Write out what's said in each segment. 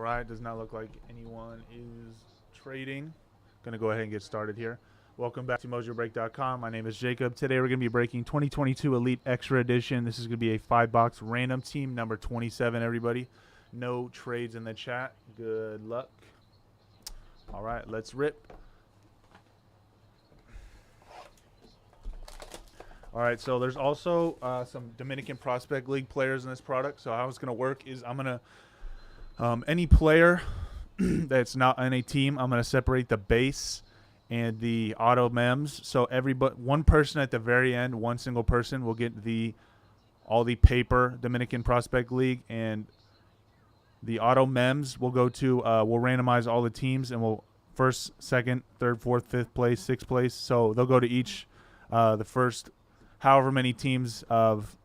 right, does not look like anyone is trading. Going to go ahead and get started here. Welcome back to Mojobreak.com. My name is Jacob. Today we're going to be breaking 2022 Elite Extra Edition. This is going to be a 5-box random team number 27, everybody. No trades in the chat. Good luck. All right, let's rip. All right, so there's also some Dominican Prospect League players in this product. So how it's going to work is I'm going to, any player that's not on a team, I'm going to separate the base and the auto mems. So one person at the very end, one single person will get all the paper Dominican Prospect League, and the auto mems will go to, we'll randomize all the teams, and we'll first, second, third, fourth, fifth place, sixth place. So they'll go to each, the first however many teams of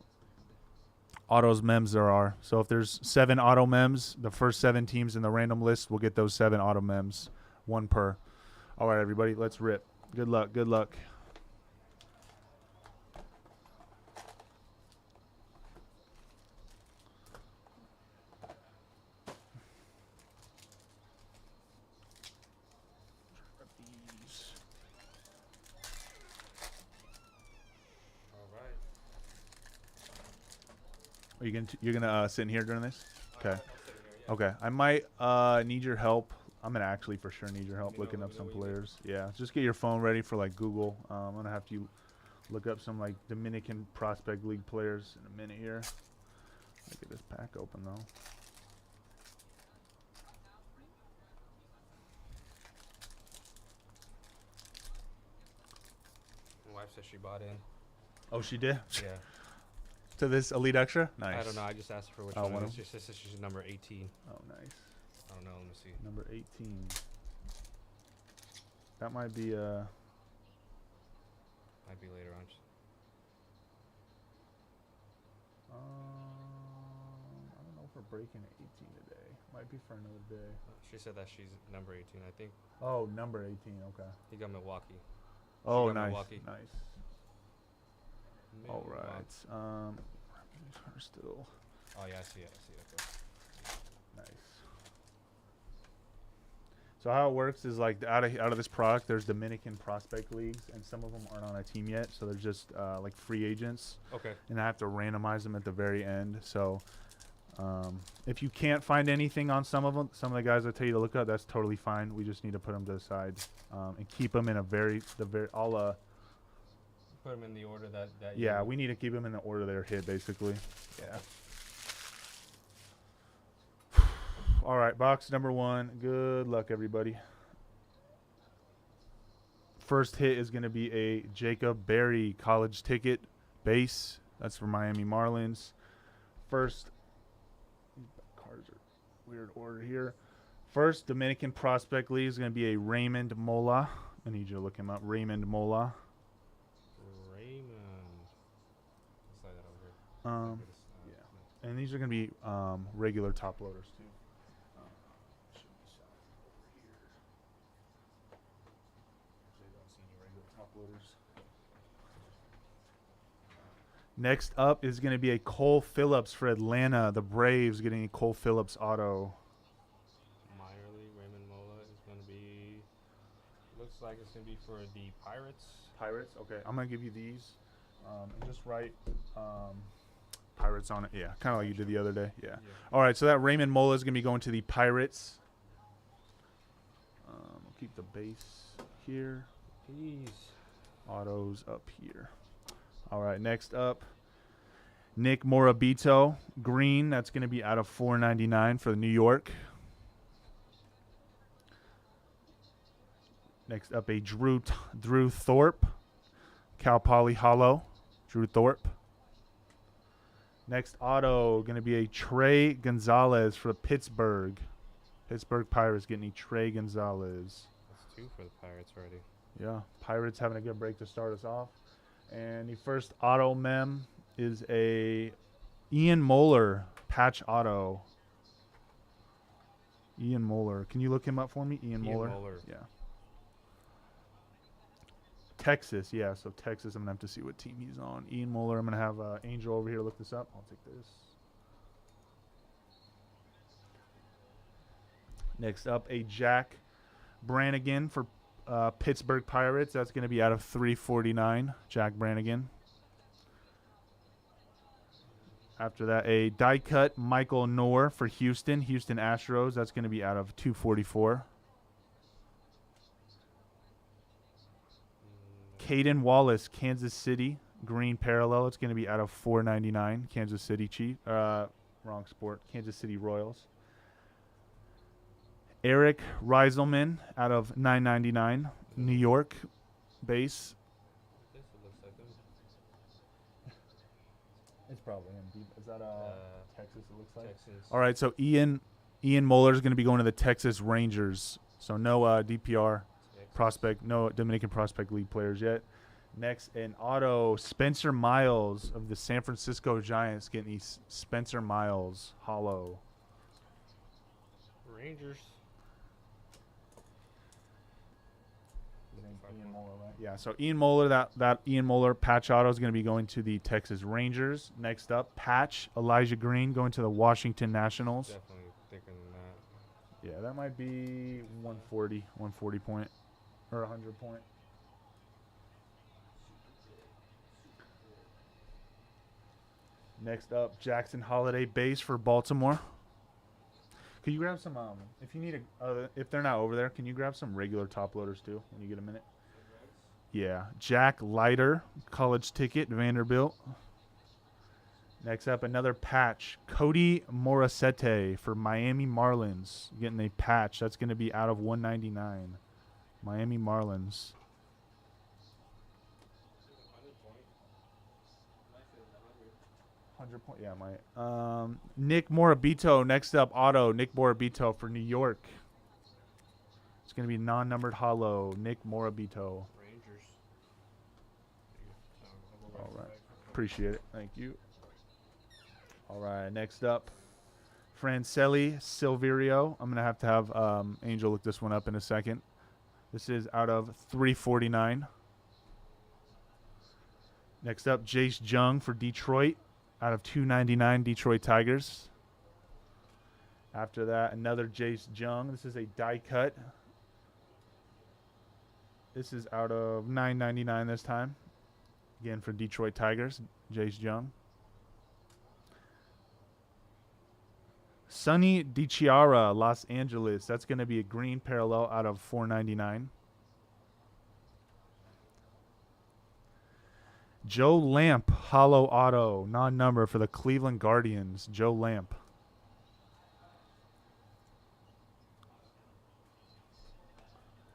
autos mems there are. So if there's 7 auto mems, the first 7 teams in the random list will get those 7 auto mems, 1 per. All right, everybody, let's rip. Good luck. Good luck. Are you're gonna sit in here during this? Okay. Okay. I might need your help. I'm gonna actually for sure need your help looking up some players. Yeah. Just get your phone ready for like Google. I'm gonna have to look up some like Dominican Prospect League players in a minute here. Let me get this pack open though. My wife said she bought in. Oh, she did? Yeah. To this Elite Extra? Nice. I don't know. I just asked her which one. She says she's number 18. Oh, nice. I don't know. Let me see. Number 18. That might be Might be later on. I don't know if we're breaking 18 today. Might be for another day. She said that she's number 18. I think. Oh, number 18. Okay. He got Milwaukee. Oh, nice. Milwaukee. Nice. All right. Still. Oh yeah, I see it. Okay. Nice. So how it works is like out of this product, there's Dominican Prospect Leagues, and some of them aren't on a team yet, so they're just like free agents. Okay. And I have to randomize them at the very end. So if you can't find anything on some of them, some of the guys I tell you to look up, that's totally fine. We just need to put them to the side and keep them in Put them in the order that yeah, we need to keep them in the order they're hit, basically. Yeah. All right, box number 1. Good luck, everybody. First hit is going to be a Jacob Berry college ticket base. That's for Miami Marlins. First, cards are weird order here. First Dominican Prospect League is going to be a Raymond Mola. I need you to look him up. Raymond Mola. Yeah, and these are going to be regular top loaders too. Should be south over here. Usually don't see any regular top loaders. Next up is going to be a Cole Phillips for Atlanta. The Braves getting a Cole Phillips auto. Minor league Raymond Mola is going to be. Looks like it's going to be for the Pirates. Pirates. Okay, I'm going to give you these. And just write Pirates on it. Yeah, kind of like you did the other day. Yeah. All right, so that Raymond Mola is going to be going to the Pirates. We'll keep the base here. Jeez. Autos up here. All right, next up, Nick Morabito, green. That's going to be out of $4.99 for the New York. Next up, a Drew Thorpe, Cal Poly Hollow, Drew Thorpe. Next auto, going to be a Trey Gonzalez for Pittsburgh. Pittsburgh Pirates getting a Trey Gonzalez. That's 2 for the Pirates already. Yeah, Pirates having a good break to start us off. And the first auto mem is a Ian Moeller patch auto. Ian Moeller. Can you look him up for me? Ian Moeller. Yeah. Texas, yeah. So Texas, I'm going to have to see what team he's on. Ian Moeller, I'm going to have Angel over here look this up. I'll take this. Next up, a Jack Brannigan for Pittsburgh Pirates. That's going to be out of 349. Jack Brannigan. After that, a die cut Michael Knorr for Houston Astros. That's going to be out of 244. Caden Wallace, Kansas City green parallel. It's going to be out of 499. Kansas City wrong sport. Kansas City Royals. Eric Reiselman out of 999. New York base. This looks like them. It's probably him. Is that Texas? It looks like. Texans. All right, so Ian Moeller is going to be going to the Texas Rangers. So no DPR Texas. prospect, no Dominican Prospect League players yet. Next, an auto, Spencer Miles of the San Francisco Giants getting these Spencer Miles hollow. Rangers. Ian Moeller, right? Yeah, so Ian Moeller, that Ian Moeller patch auto is going to be going to the Texas Rangers. Next up, patch Elijah Green going to the Washington Nationals. Definitely thinking that. Yeah, that might be 140 point or 100 point. Next up, Jackson Holiday base for Baltimore. Could you grab some if you need if they're not over there, can you grab some regular top loaders too when you get a minute? Yeah, Jack Leiter, college ticket, Vanderbilt. Next up, another patch, Cody Morissette for Miami Marlins, getting a patch. That's going to be out of 199. Miami Marlins. Yeah, my Nick Morabito. Next up, auto Nick Morabito for New York. It's going to be non-numbered hollow. Nick Morabito. Rangers. All right, appreciate it. Thank you. All right, next up, Francelli Silverio. I'm going to have Angel look this one up in a second. This is out of 349. Next up, Jace Jung for Detroit. Out of 299, Detroit Tigers. After that, another Jace Jung. This is a die cut. This is out of 999 this time. Again for Detroit Tigers, Jace Jung. Sonny DiChiara, Los Angeles. That's going to be a green parallel out of 499. Joe Lamp, hollow auto, non-number for the Cleveland Guardians. Joe Lamp.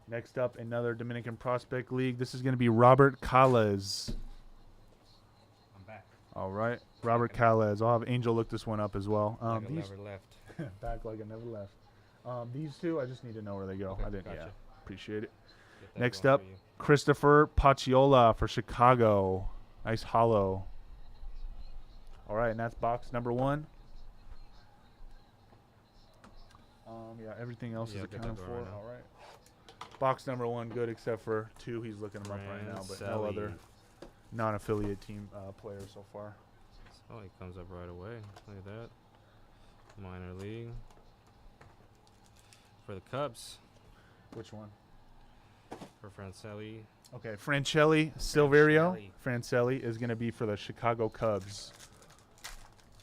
Next up, another Dominican Prospect League. This is going to be Robert Calles. I'm back. All right, Robert Calles. I'll have Angel look this one up as well. Like I never left. Back like I never left. These two, I just need to know where they go. Okay, I didn't. gotcha. Yeah, appreciate it. Get that Next going up, for you. Christopher Pacciola for Chicago. Nice hollow. All right, and that's box number 1. Yeah, everything else Yeah, is get accounted that for. going right now. All right. Box number 1 good, except for 2. He's looking them up right now, but no Francelli. other non-affiliate team players so far. Oh, he comes up right away. Look at that. Minor league. For the Cubs. Which one? For Francelli. Okay, Francelli Silverio. Francelli is going to be for the Chicago Cubs.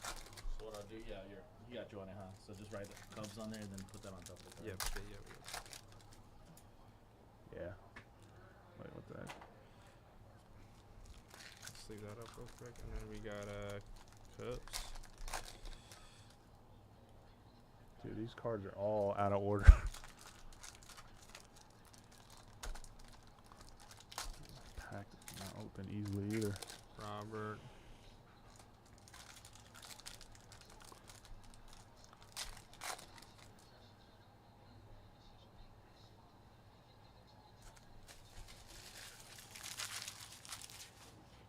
So what I'll do, yeah, you got you on it, huh? So just write the Cubs on there and then put that on top of it. Yep. Yeah. Wait, what the heck? Let's leave that up real quick. And then we got Cubs. Dude, these cards are all out of order. Pack not open easily either. Robert.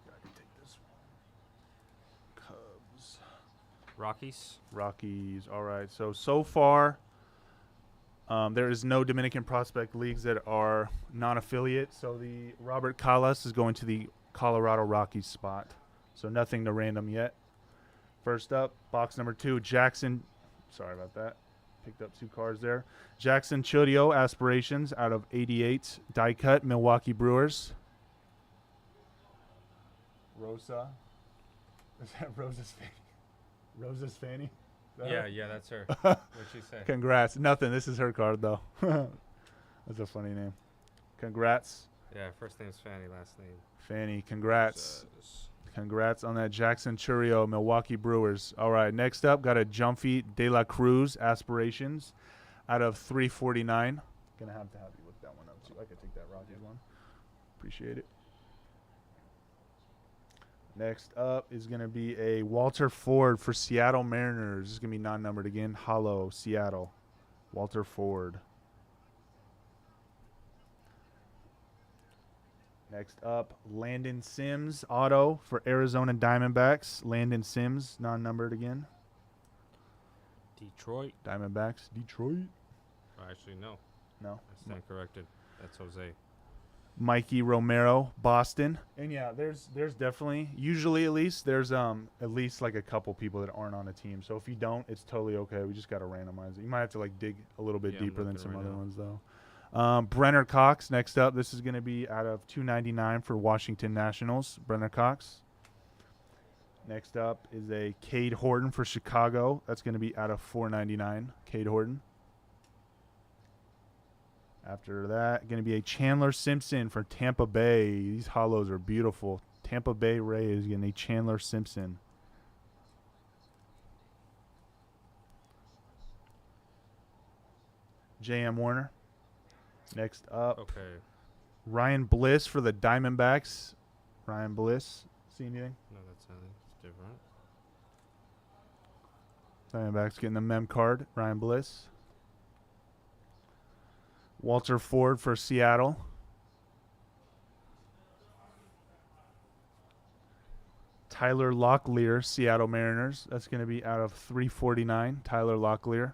I can take this one. Cubs. Rockies. All right. So far, there is no Dominican Prospect Leagues that are non-affiliate. So the Robert Calles is going to the Colorado Rockies spot. So nothing to random yet. First up, box number 2, Jackson. Sorry about that. Picked up 2 cards there. Jackson Chodio, Aspirations, out of 88. Die cut, Milwaukee Brewers. Rosa. Is that Rosa's Fanny? Rosa's Fanny? Is that her? Yeah, that's her. What'd she say? Congrats. Nothing. This is her card, though. That's a funny name. Congrats. Yeah, first name's Fanny, last name. Fanny, congrats. Congrats on that Jackson Churio, Milwaukee Brewers. All right, next up, got a Jumpy De La Cruz, Aspirations, out of 349. Gonna have you look that one up, too. I could take that Rockies one. Appreciate it. Next up is going to be a Walter Ford for Seattle Mariners. This is going to be non-numbered again. Hollow, Seattle. Walter Ford. Next up, Landon Sims, auto for Arizona Diamondbacks. Landon Sims, non-numbered again. Detroit. Diamondbacks, Detroit. Oh, actually, no. No. I stand corrected. That's Jose. Mikey Romero, Boston. And yeah, there's definitely, usually at least, there's at least like a couple people that aren't on a team. So if you don't, it's totally okay. We just got to randomize it. You might have to like dig a little bit deeper than some other ones though. Brenner Cox, next up. This is going to be out of 299 for Washington Nationals. Brenner Cox. Next up is a Cade Horton for Chicago. That's going to be out of 499. Cade Horton. After that, going to be a Chandler Simpson for Tampa Bay. These hollows are beautiful. Tampa Bay Rays getting a Chandler Simpson. J.M. Warner. Next up, Okay. Ryan Bliss for the Diamondbacks. Ryan Bliss. See anything? No, that's nothing. It's different. Diamondbacks getting the mem card. Ryan Bliss. Walter Ford for Seattle. Tyler Locklear, Seattle Mariners. That's going to be out of 349. Tyler Locklear.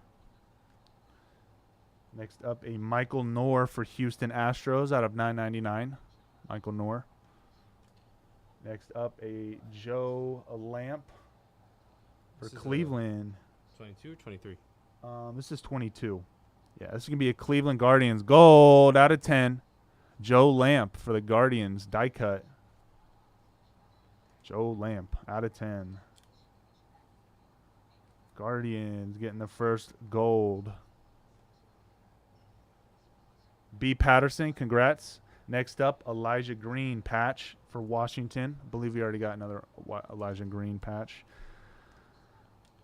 Next up, a Michael Knorr for Houston Astros out of 999. Michael Knorr. Next up, a Joe Lamp for This is a- Cleveland. 22 or 23? This is 22. Yeah, this is going to be a Cleveland Guardians gold out of 10. Joe Lamp for the Guardians, die cut. Joe Lamp out of 10. Guardians getting the first gold. B. Patterson, congrats. Next up, Elijah Green patch for Washington. I believe we already got another Elijah Green patch.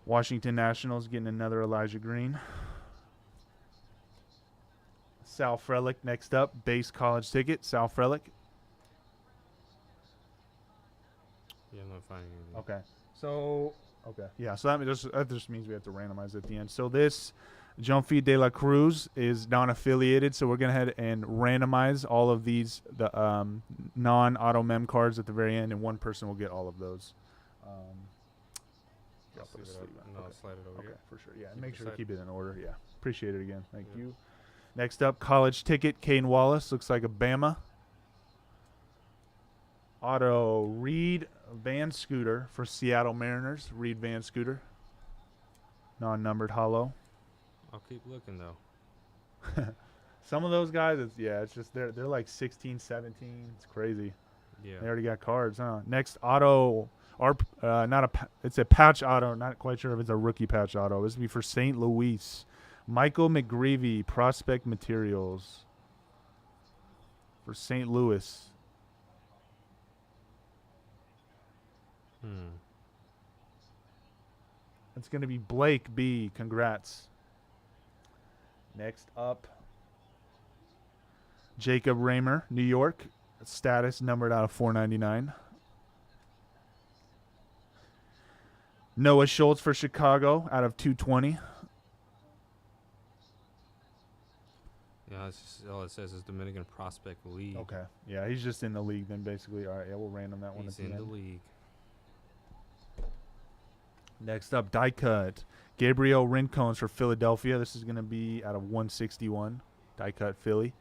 Washington Nationals getting another Elijah Green. Sal Frelick next up, base college ticket. Sal Frelick. Yeah, I'm not finding anything. Okay. So, okay. Yeah, so that just means we have to randomize at the end. So this Jumpy De La Cruz is non-affiliated, so we're going to head and randomize all of these, the non-auto mem cards at the very end, and one person will get all of those. I'll put a sleeve it sleeve up. on. No, Okay. I'll slide it over Okay, here. for sure. Yeah, and Keep make it sure to aside. keep it in order. Yeah, appreciate it again. Thank Yeah. you. Next up, college ticket, Kane Wallace. Looks like a Bama. Auto, Reed Van Scooter for Seattle Mariners. Reed Van Scooter. Non-numbered hollow. I'll keep looking, though. Some of those guys, it's just they're like 16, 17. It's crazy. Yeah. They already got cards, huh? Next auto, it's a patch auto. Not quite sure if it's a rookie patch auto. This will be for St. Louis. Michael McGreevy, Prospect Materials for St. Louis. It's going to be Blake B. Congrats. Next up, Jacob Raymer, New York. Status numbered out of 499. Noah Schultz for Chicago out of 220. Yeah, it's just, all it says is Dominican Prospect League. Okay. Yeah, he's just in the league then basically. All right, yeah, we'll random that one. He's at in the end. league. Next up, die cut. Gabriel Rincones for Philadelphia. This is going to be out of 161. Die cut Philly.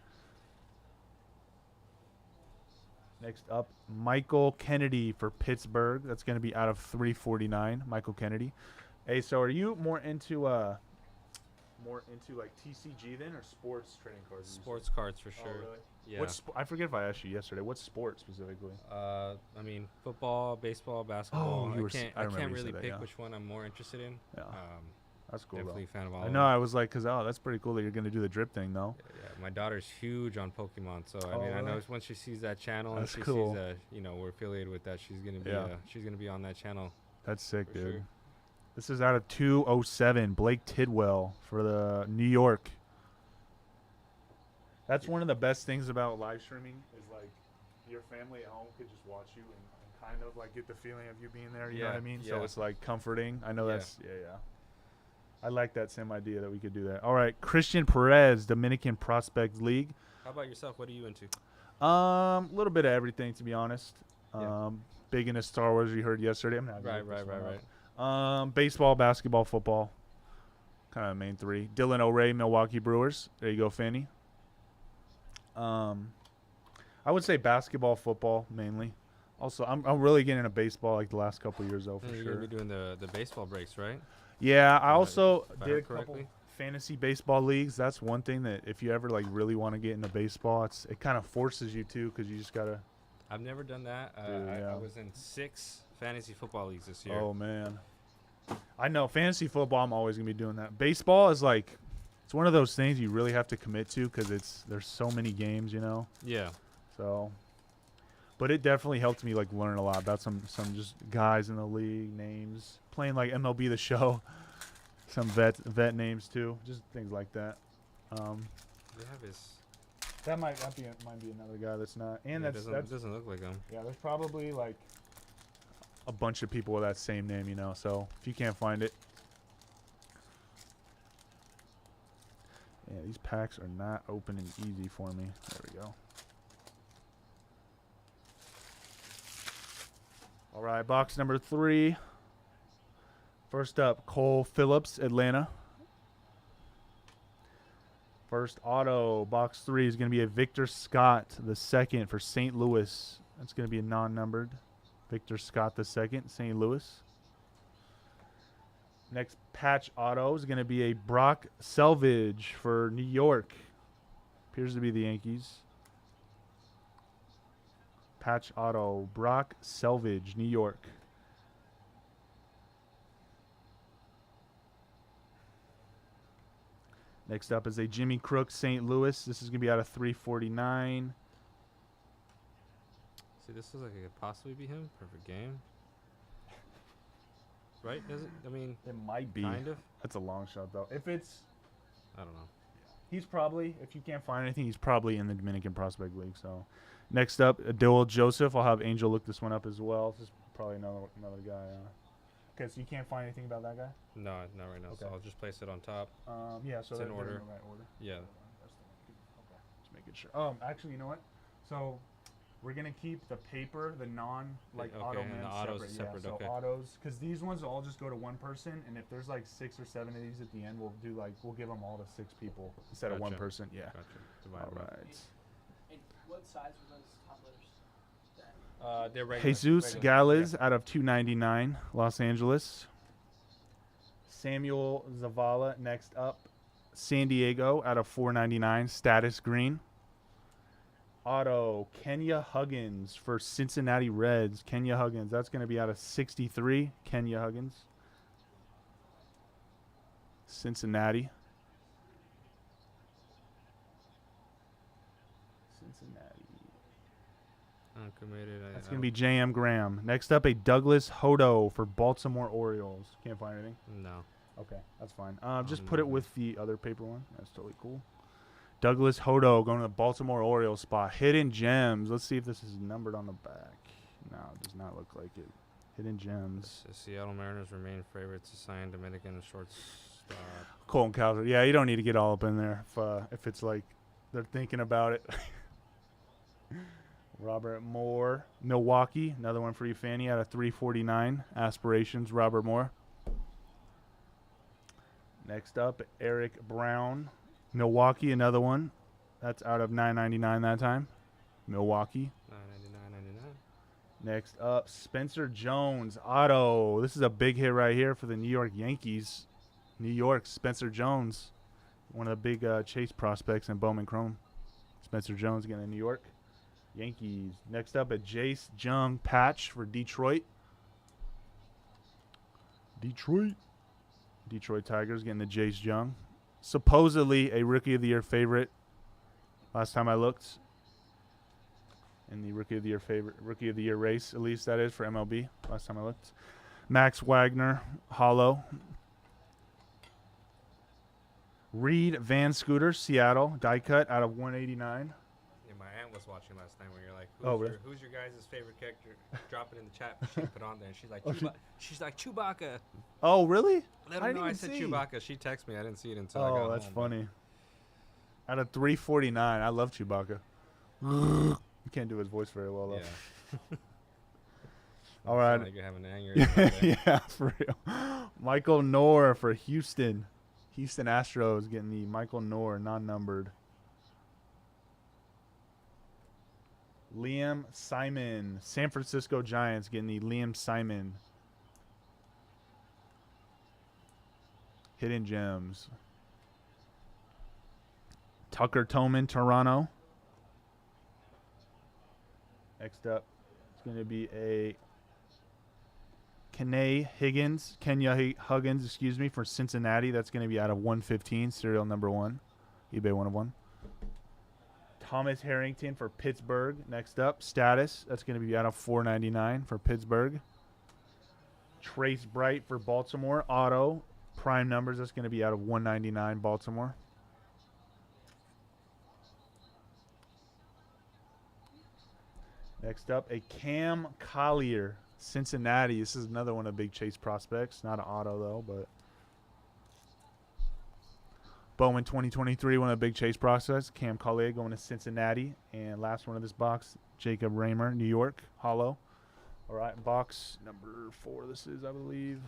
Next up, Michael Kennedy for Pittsburgh. That's going to be out of 349. Michael Kennedy. Hey, so are you more into more into like TCG then, or sports trading cards? would you say? Sports cards for Oh, sure. really? Yeah. What I forget if I asked you yesterday. What sport specifically? I mean, football, baseball, basketball. Oh, you were s- I I remember can't you really said that, pick yeah. which one I'm more interested in. Yeah, that's cool Definitely a fan of all though. I of know. them. I was like, cause that's pretty cool that you're gonna do the drip thing though. Yeah, my daughter's huge on Pokemon, so I Oh, mean, I know really? once she sees that channel That's and she cool. sees we're affiliated with that, Yeah. she's gonna be on that channel. That's sick, For dude. sure. This is out of 207. Blake Tidwell for the New York. That's one of the best things about live streaming is like your family at home could just watch you and kind of like get the feeling of you being there. You know what I Yeah, mean? So yeah. it's like comforting. I know Yeah. that's yeah. I like that same idea that we could do that. All right, Christian Perez, Dominican Prospect League. How about yourself? What are you into? A little bit of everything, to be honest. Yeah. Big into Star Wars. You heard yesterday. I'm not Right. Baseball, basketball, football. Kind of main three. Dylan O'Ray, Milwaukee Brewers. There you go, Fanny. I would say basketball, football mainly. Also, I'm really getting into baseball like the last couple of years though, for You're sure. gonna be doing the baseball breaks, right? Yeah, I If also I did a heard couple correctly. fantasy baseball leagues. That's one thing that if you ever like really want to get into baseball, it kind of forces you to because you just gotta. I've never done that. Dude, yeah. I was in 6 fantasy football leagues this year. Oh man, I know fantasy football. I'm always gonna be doing that. Baseball is like, it's one of those things you really have to commit to because there's so many games, you know. Yeah. So, but it definitely helped me like learn a lot about some just guys in the league, names, playing like MLB The Show, some vet names too, just things like that. They have his. That might be another guy that's not, and Yeah, that's doesn't look like him. yeah. There's probably like a bunch of people with that same name, you know. So if you can't find it, yeah, these packs are not opening easy for me. There we go. All right, box number 3. First up, Cole Phillips, Atlanta. First auto, box 3 is going to be a Victor Scott the second for St. Louis. That's going to be a non-numbered. Victor Scott the second, St. Louis. Next patch auto is going to be a Brock Selvage for New York. Appears to be the Yankees. Patch auto, Brock Selvage, New York. Next up is a Jimmy Crook, St. Louis. This is going to be out of 349. See, this looks like it could possibly be him. Perfect game. Right? Does it? I mean, It might be. kind of. That's a long shot, though. If it's, I don't know. he's probably, if you can't find anything, he's probably in the Dominican Prospect League. So, next up, Adil Joseph. I'll have Angel look this one up as well. This is probably another guy. Okay, so you can't find anything about that guy? No, not right now. So Okay. I'll just place it on top. Yeah, so It's in they're order. the right order. Yeah. Okay, just making sure. Actually, you know what? So we're gonna keep the paper, the Okay, auto and man the autos separate. separate, Yeah, so okay. autos, because these ones will all just go to one person, and if there's like 6 or 7 of these at the end, we'll give them all to 6 people instead of one Gotcha. person. Yeah. Gotcha. Divide All them up. right. And what size were those tumblers? They're regular. Jesus regular. Gallez out of 299, Los Angeles. Samuel Zavala next up, San Diego out of 499, status green. Auto, Kenya Huggins for Cincinnati Reds. Kenya Huggins, that's going to be out of 63, Kenya Huggins. Cincinnati. Uncommitted. That's going to be J.M. Graham. Next up, a Douglas Hodo for Baltimore Orioles. Can't find anything? No. Okay, that's fine. Just no, put it no. with the other paper one. That's totally cool. Douglas Hodo going to the Baltimore Orioles spot. Hidden Gems. Let's see if this is numbered on the back. No, it does not look like it. Hidden Gems. The Seattle Mariners remain favorites to sign Dominican shortstop. Colton Cowser. Yeah, you don't need to get all up in there if it's like they're thinking about it. Robert Moore, Milwaukee. Another one for you, Fanny, out of 349. Aspirations, Robert Moore. Next up, Eric Brown, Milwaukee. Another one. That's out of 999 that time. Milwaukee. $9.99. Next up, Spencer Jones, auto. This is a big hit right here for the New York Yankees. New York, Spencer Jones. One of the big chase prospects in Bowman Chrome. Spencer Jones getting in New York. Yankees. Next up, a Jace Jung patch for Detroit. Detroit Tigers getting the Jace Jung. Supposedly a Rookie of the Year favorite. Last time I looked. In the Rookie of the Year race, at least that is for MLB. Last time I looked. Max Wagner, hollow. Reed Van Scooter, Seattle, die cut out of 189. Yeah, my aunt was watching last night when you're like, Really? who's your guys' favorite character? Drop it in the chat. She put on there, and she's like, she's like Chewbacca. Oh, really? Let I her didn't know I even said see. Chewbacca. She texted me. I didn't see it until I got Oh, home. that's but- funny. Out of 349, I love Chewbacca. You can't do his voice very well, though. Yeah. All right. Sound like you're having an aneurysm. Yeah, for real. Michael Knorr for Houston. Houston Astros getting the Michael Knorr non-numbered. Liam Simon. San Francisco Giants getting the Liam Simon. Hidden Gems. Tucker Toman, Toronto. Next up, it's going to be a Kenya Huggins, excuse me, for Cincinnati. That's going to be out of 115, serial number 1. eBay 1 of 1. Thomas Harrington for Pittsburgh. Next up, status. That's going to be out of 499 for Pittsburgh. Trace Bright for Baltimore. Auto. Prime numbers. That's going to be out of 199 Baltimore. Next up, a Cam Collier, Cincinnati. This is another one of the big chase prospects. Not an auto, though, but Bowman 2023, one of the big chase prospects. Cam Collier going to Cincinnati. And last one of this box, Jacob Raymer, New York, hollow. All right, box number 4 this is, I believe.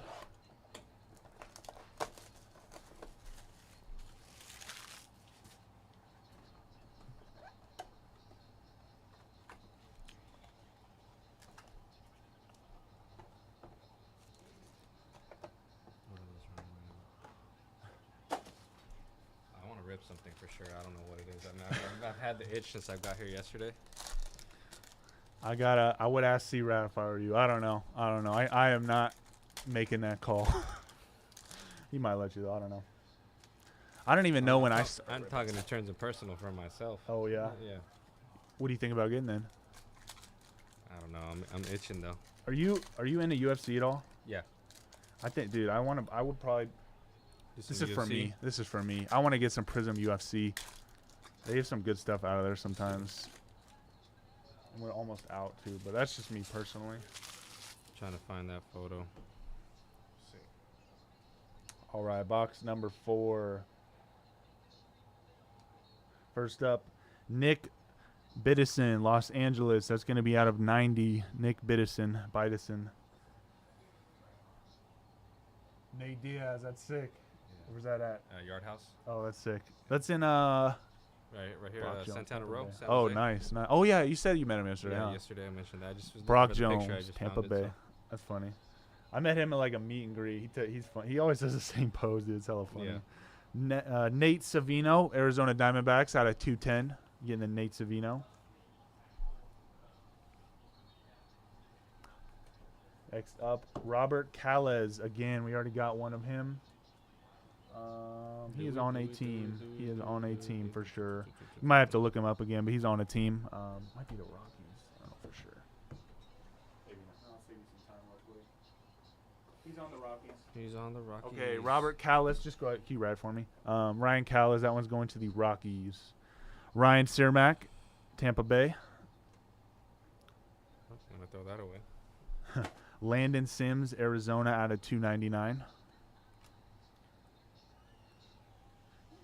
I want to rip something for sure. I don't know what it is. I mean, I've had the itch since I got here yesterday. I would ask C-Rat if I were you. I don't know. I am not making that call. He might let you, though. I don't know. I don't even know when I'm talking in terms of personal for myself. Oh, yeah? Yeah. What do you think about getting then? I don't know. I'm itching though. Are you into UFC at all? Yeah. I think, dude, I would probably. This is for me. This is for me. I want to get some Prism UFC. They have some good stuff out of there sometimes. We're almost out too, but that's just me personally. Trying to find that photo. All right, box number 4. First up, Nick Biddison, Los Angeles. That's going to be out of 90. Nick Biddison. Nate Diaz, that's sick. Where's that at? Yard House. Oh, that's sick. That's in Right here, Brock Jones, Santana Tampa Row. Bay. San Oh, Jose. nice. Oh, yeah, you said you met him yesterday. Yeah, huh? yesterday I mentioned that. I just was looking Brock for the Jones, picture, I just Tampa found it, Bay. so. That's funny. I met him at like a meet and greet. He's fun. He always does the same pose, dude. It's hella funny. Yeah. Nate Savino, Arizona Diamondbacks, out of 210. Getting the Nate Savino. Next up, Robert Calles. Again, we already got one of him. He is on a team. He is on a team for sure. You might have to look him up again, but he's on a team. Might be the Rockies. I don't know for sure. Maybe not. I'll save you some time real quick. He's on the Rockies. He's on the Rockies. Okay, Robert Callis. Just go ahead. Can you read for me? Ryan Callis. That one's going to the Rockies. Ryan Cermak, Tampa Bay. I'm gonna throw that away. Landon Sims, Arizona, out of 299.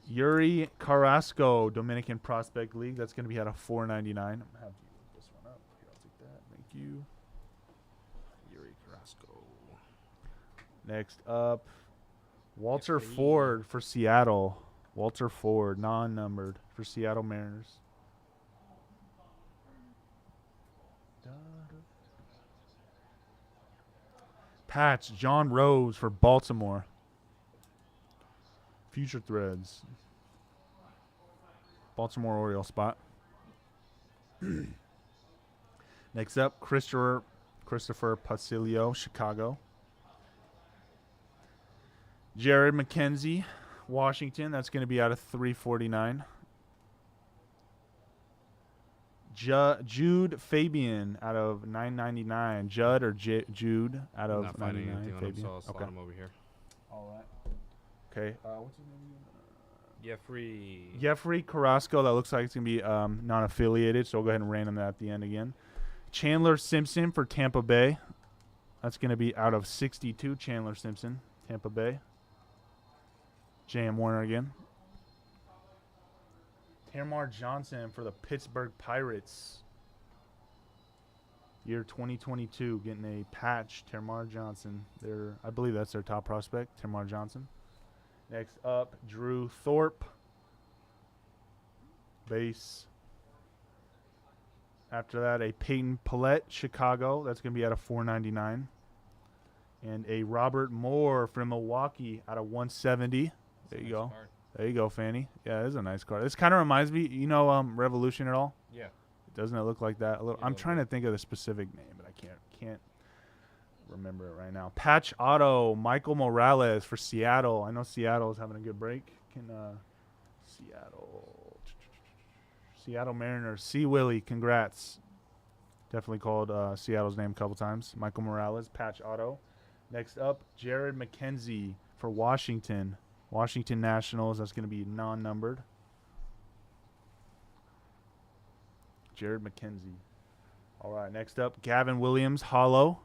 Yuri Carrasco, Dominican Prospect League. That's going to be out of 499. I'm going to have you look this one up. Here, I'll take that. Thank you. Yuri Carrasco. Next up, Walter Yes, please. Ford for Seattle. Walter Ford, non-numbered for Seattle Mariners. Patch, John Rose for Baltimore. Future Threads. Baltimore Oriole spot. Next up, Christopher Pasilio, Chicago. Jared McKenzie, Washington. That's going to be out of 349. Jude Fabian out of 999. Judd or Jude out of Not finding 99. anything on him, Fabian. so I'll slot him over here. All right. Okay. What's his name again? Jeffrey Carrasco. That looks like it's going to be non-affiliated, so we'll go ahead and random that at the end again. Chandler Simpson for Tampa Bay. That's going to be out of 62. Chandler Simpson, Tampa Bay. J.M. Warner again. Tamar Johnson for the Pittsburgh Pirates. Year 2022, getting a patch. Tamar Johnson. I believe that's their top prospect, Tamar Johnson. Next up, Drew Thorpe. Base. After that, a Peyton Pillette, Chicago. That's going to be out of 499. And a Robert Moore from Milwaukee out of 170. There you go. Card. There you go, Fanny. Yeah, it is a nice card. This kind of reminds me, Revolution at all? Yeah. Doesn't it look like that? A little. Yeah, I'm a little trying bit. to think of the specific name, but I can't remember it right now. Patch Auto, Michael Morales for Seattle. I know Seattle is having a good break. Seattle Mariners. C. Willie, congrats. Definitely called Seattle's name a couple times. Michael Morales, Patch Auto. Next up, Jared McKenzie for Washington. Washington Nationals. That's going to be non-numbered. Jared McKenzie. All right, next up, Gavin Williams, Hollow.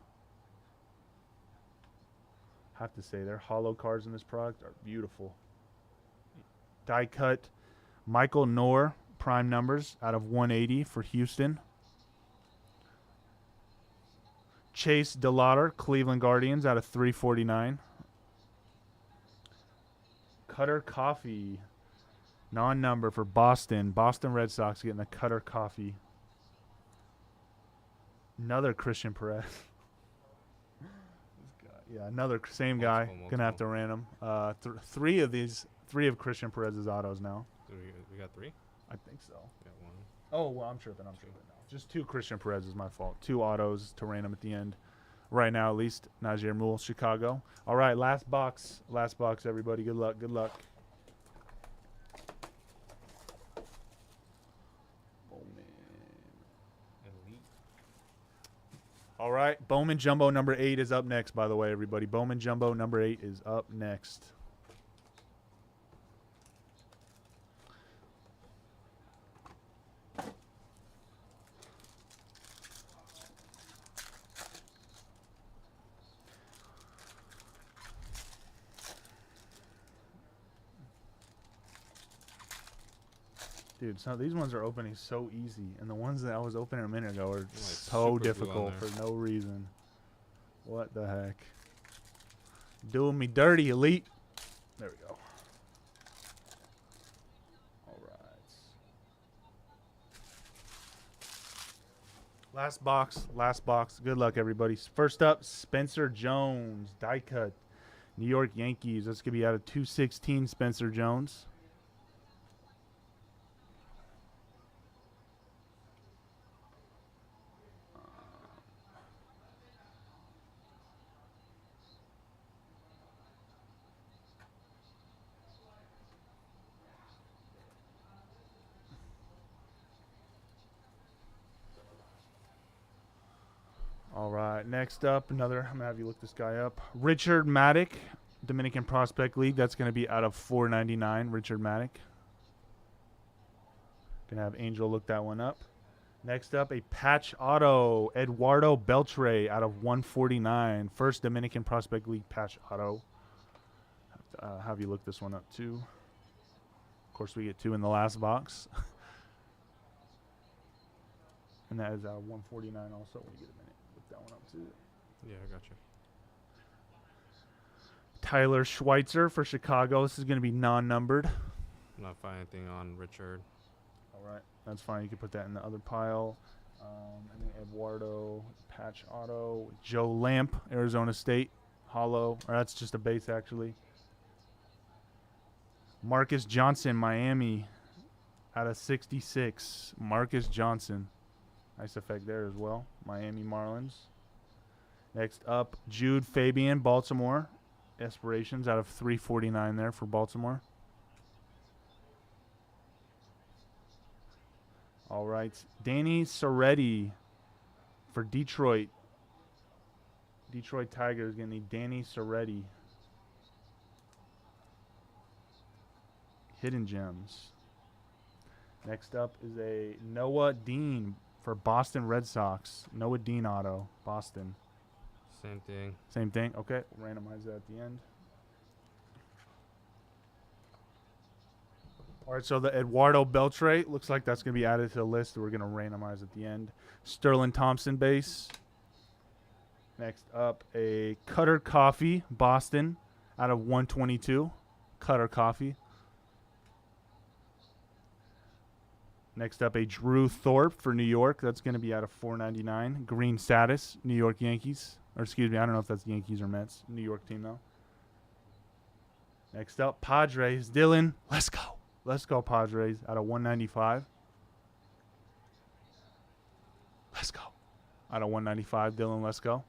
Have to say, their Hollow cards in this product are beautiful. Die cut, Michael Knorr, prime numbers, out of 180 for Houston. Chase DeLauder, Cleveland Guardians, out of 349. Cutter Coffee, non-number for Boston. Boston Red Sox getting the Cutter Coffee. Another Christian Perez. Yeah, another same guy. Gonna have to random. Three of Christian Perez's autos now. We got 3? I think so. Got 1. Oh well, I'm tripping now. Just 2 Christian Perez is my fault. 2 autos to random at the end. Right now, at least. Najee Moole, Chicago. All right, last box. Last box, everybody. Good luck. Good luck. Elite. All right, Bowman Jumbo number 8 is up next, by the way, everybody. Bowman Jumbo number 8 is up next. Dude, these ones are opening so easy, and the ones that I was opening a minute ago are so super glue on difficult there. for no reason. What the heck? Doing me dirty, Elite. There we go. All right. Last box. Last box. Good luck, everybody. First up, Spencer Jones. Die cut. New York Yankees. That's going to be out of 216, Spencer Jones. All right, next up, I'm going to have you look this guy up. Richard Maddock, Dominican Prospect League. That's going to be out of 499, Richard Maddock. Going to have Angel look that one up. Next up, a patch auto, Eduardo Beltre out of 149. First Dominican Prospect League patch auto. Have you look this one up too. Of course, we get 2 in the last box. And that is out of 149 also when you get a minute. That one up too. Yeah, I got you. Tyler Schweitzer for Chicago. This is going to be non-numbered. I'm not finding anything on Richard. All right, that's fine. You can put that in the other pile. And then Eduardo, patch auto. Joe Lamp, Arizona State, hollow. Or that's just a base actually. Marcus Johnson, Miami, out of 66. Marcus Johnson. Nice effect there as well. Miami Marlins. Next up, Jude Fabian, Baltimore. Aspirations out of 349 there for Baltimore. All right. Danny Soretti for Detroit. Detroit Tigers getting the Danny Soretti. Hidden Gems. Next up is a Noah Dean for Boston Red Sox. Noah Dean auto, Boston. Same thing. Same thing. Okay, we'll randomize that at the end. All right, so the Eduardo Beltre looks like that's going to be added to the list that we're going to randomize at the end. Sterling Thompson base. Next up, a Cutter Coffee, Boston, out of 122. Cutter Coffee. Next up, a Drew Thorpe for New York. That's going to be out of 499. Green status, New York Yankees. Or excuse me, I don't know if that's Yankees or Mets. New York team, though. Next up, Padres. Dylan, let's go. Let's go, Padres, out of 195. Let's go. Out of 195, Dylan, let's go.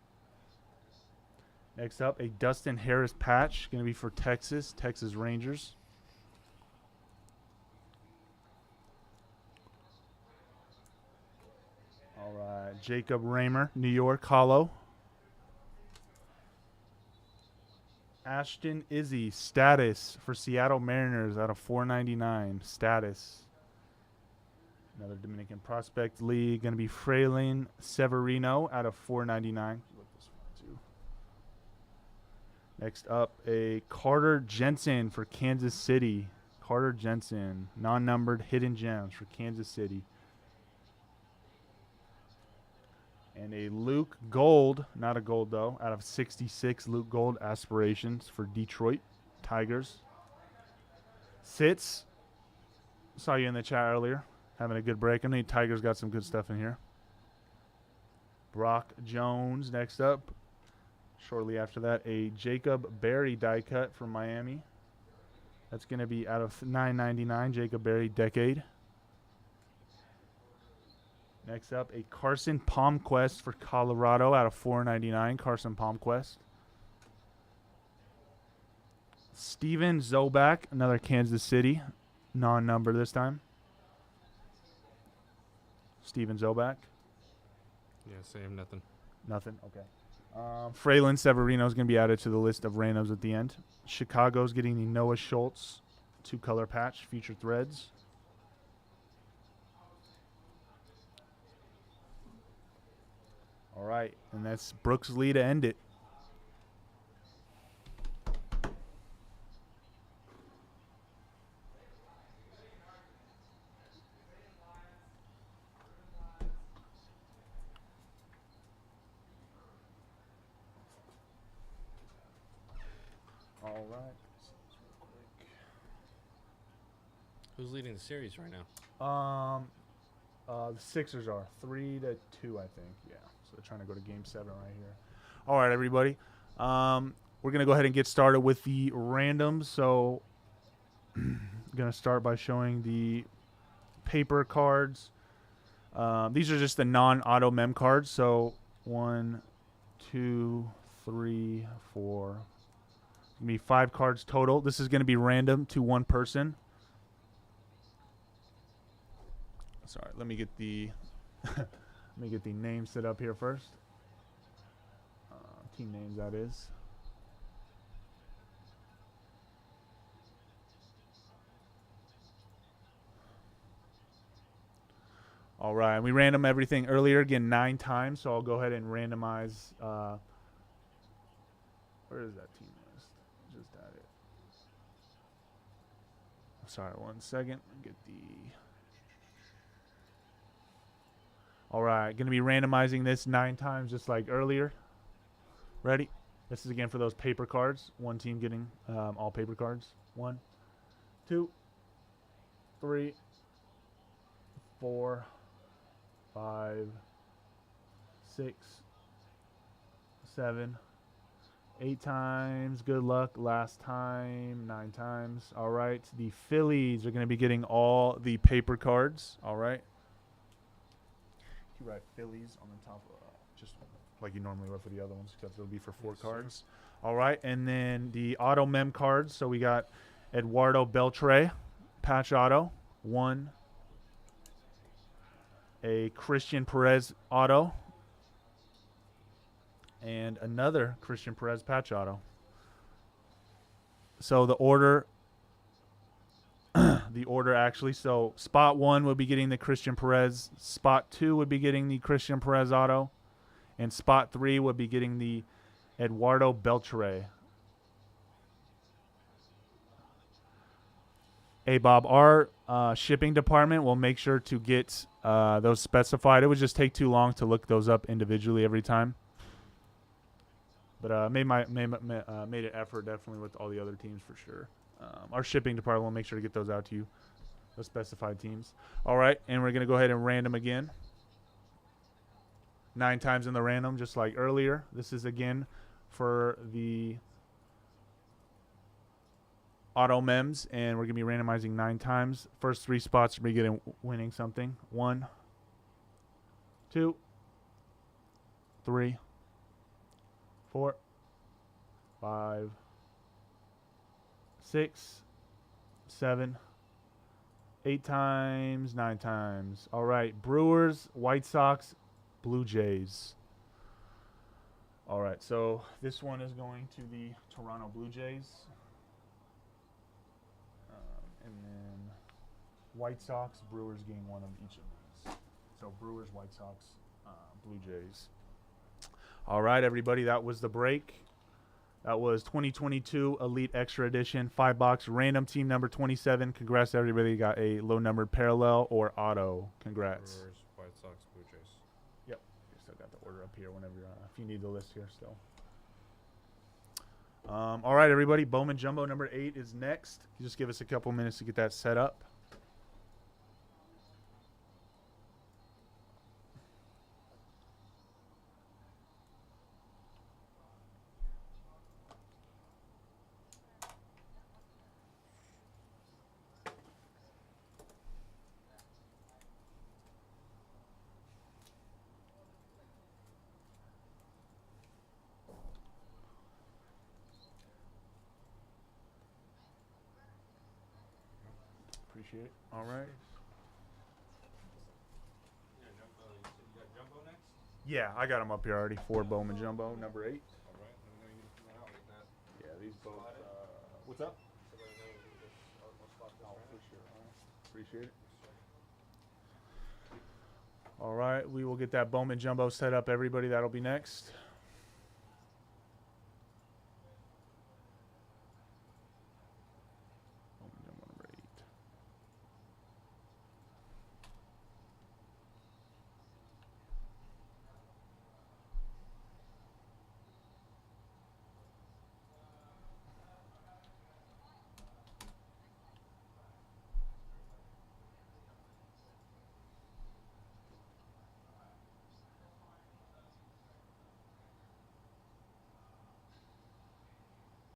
Next up, a Dustin Harris patch. Going to be for Texas Rangers. All right, Jacob Raymer, New York, hollow. Ashton Izzy, status for Seattle Mariners out of 499. Status. Another Dominican Prospect League. Going to be Fralin Severino out of 499. Look this one too. Next up, a Carter Jensen for Kansas City. Carter Jensen, non-numbered Hidden Gems for Kansas City. And a Luke Gold, not a gold though, out of 66, Luke Gold aspirations for Detroit Tigers. Sits, saw you in the chat earlier, having a good break. I mean, Tigers got some good stuff in here. Brock Jones next up. Shortly after that, a Jacob Berry die cut from Miami. That's going to be out of $9.99, Jacob Berry decade. Next up, a Carson Palmquist for Colorado out of $4.99. Carson Palmquist. Steven Zobak, another Kansas City, non-number this time. Steven Zobak. Yeah, same, nothing. Nothing. Okay. Fralin Severino is going to be added to the list of randoms at the end. Chicago's getting the Noah Schultz two-color patch, feature threads. All right, and that's Brooks Lee to end it. All right. Who's leading the series right now? The Sixers are 3-2, I think. Yeah. So they're trying to go to Game 7 right here. All right, everybody. We're gonna go ahead and get started with the randoms. So, gonna start by showing the paper cards. These are just the non-auto mem cards. So 1, 2, 3, 4. Gonna be 5 cards total. This is gonna be random to one person. Sorry, let me get the let me get the name set up here first. Team names, that is. All right, we random everything earlier again 9 times, so I'll go ahead and randomize. Where is that team list? Just add it. Sorry, 1 second. Get the. All right, going to be randomizing this 9 times just like earlier. Ready? This is again for those paper cards. One team getting all paper cards. 1, 2, 3, 4, 5, 6, 7, 8 times. Good luck. Last time, 9 times. All right. The Phillies are going to be getting all the paper cards. All right. You write Phillies on the top, just like you normally would for the other ones, because it'll be for 4 Yes, sir. cards. All right. And then the auto mem cards. So we got Eduardo Beltre, patch auto. 1. A Christian Perez auto. And another Christian Perez patch auto. So the order actually, so spot 1 would be getting the Christian Perez, spot 2 would be getting the Christian Perez auto, and spot 3 would be getting the Eduardo Beltre. Hey Bob, our shipping department will make sure to get those specified. It would just take too long to look those up individually every time. But made an effort definitely with all the other teams for sure. Our shipping department will make sure to get those out to you, those specified teams. All right, and we're going to go ahead and random again. 9 times in the random, just like earlier. This is again for the auto mems, and we're going to be randomizing 9 times. First 3 spots are getting winning something. 1, 2, 3, 4, 5, 6, 7, 8 times, 9 times. All right, Brewers, White Sox, Blue Jays. All right, so this one is going to the Toronto Blue Jays. And then White Sox, Brewers getting one of each of these. So Brewers, White Sox, Blue Jays. All right, everybody, that was the break. That was 2022 Elite Extra Edition 5-box random team number 27. Congrats to everybody who got a low numbered parallel or auto. Congrats. Brewers, White Sox, Blue Jays. Yep. Still got the order up here whenever if you need the list here still. All right, everybody. Bowman Jumbo number 8 is next. Just give us a couple minutes to get that set up. Appreciate it. All right. Yeah, you said you got Jumbo next? Yeah, I got them up here already. 4 Bowman Jumbo number 8. All right, let me know you get them out like that. Yeah, these both. What's up? So let me know you just, I'll spot this right For now. sure. Appreciate it. All right, we will get that Bowman Jumbo set up, everybody. That'll be next.